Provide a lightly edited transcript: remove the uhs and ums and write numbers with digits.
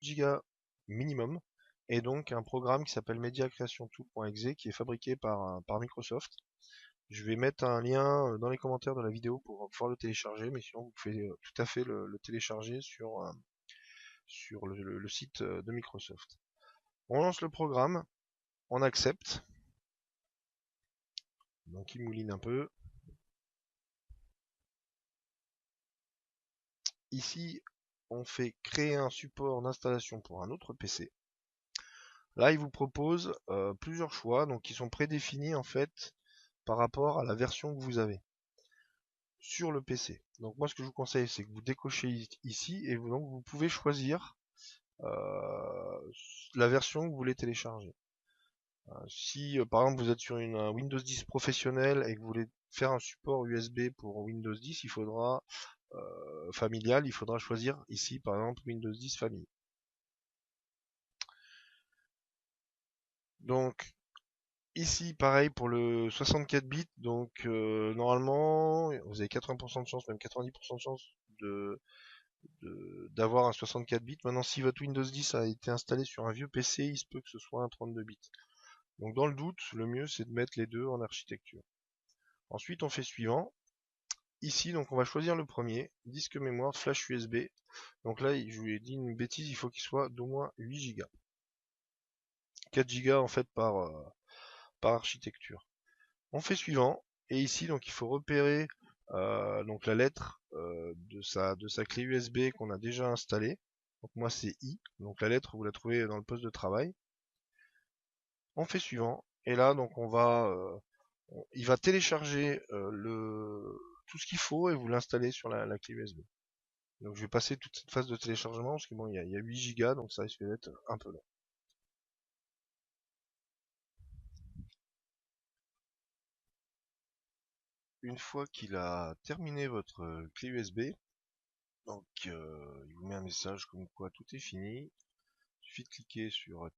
Go minimum, et donc un programme qui s'appelle MediaCreationTool.exe qui est fabriqué par Microsoft. Je vais mettre un lien dans les commentaires de la vidéo pour pouvoir le télécharger, mais sinon vous pouvez tout à fait le télécharger sur le site de Microsoft. On lance le programme, on accepte, donc il mouline un peu. Ici, on fait créer un support d'installation pour un autre PC. Là, il vous propose plusieurs choix, donc qui sont prédéfinis en fait par rapport à la version que vous avez sur le PC. Donc moi, ce que je vous conseille, c'est que vous décochez ici et donc vous pouvez choisir la version que vous voulez télécharger. Si par exemple vous êtes sur un Windows 10 professionnel et que vous voulez faire un support USB pour Windows 10, il faudra familial, il faudra choisir ici par exemple Windows 10 Family. Donc ici pareil pour le 64 bits, donc normalement vous avez 80% de chance, même 90% de chance d'avoir un 64 bits. Maintenant si votre Windows 10 a été installé sur un vieux PC, il se peut que ce soit un 32 bits. Donc dans le doute, le mieux c'est de mettre les deux en architecture. Ensuite on fait suivant. Ici donc on va choisir le premier, disque mémoire flash USB. Donc là je vous ai dit une bêtise, il faut qu'il soit d'au moins 8 Go. 4 Go en fait par architecture. On fait suivant, et ici donc il faut repérer donc la lettre de sa clé USB qu'on a déjà installée. Donc moi c'est I, donc la lettre vous la trouvez dans le poste de travail. On fait suivant, et là donc il va télécharger tout ce qu'il faut et vous l'installer sur la clé USB. Donc je vais passer toute cette phase de téléchargement parce que bon il y a 8 Go donc ça risque d'être un peu long. Une fois qu'il a terminé votre clé USB, donc il vous met un message comme quoi tout est fini. Il suffit de cliquer sur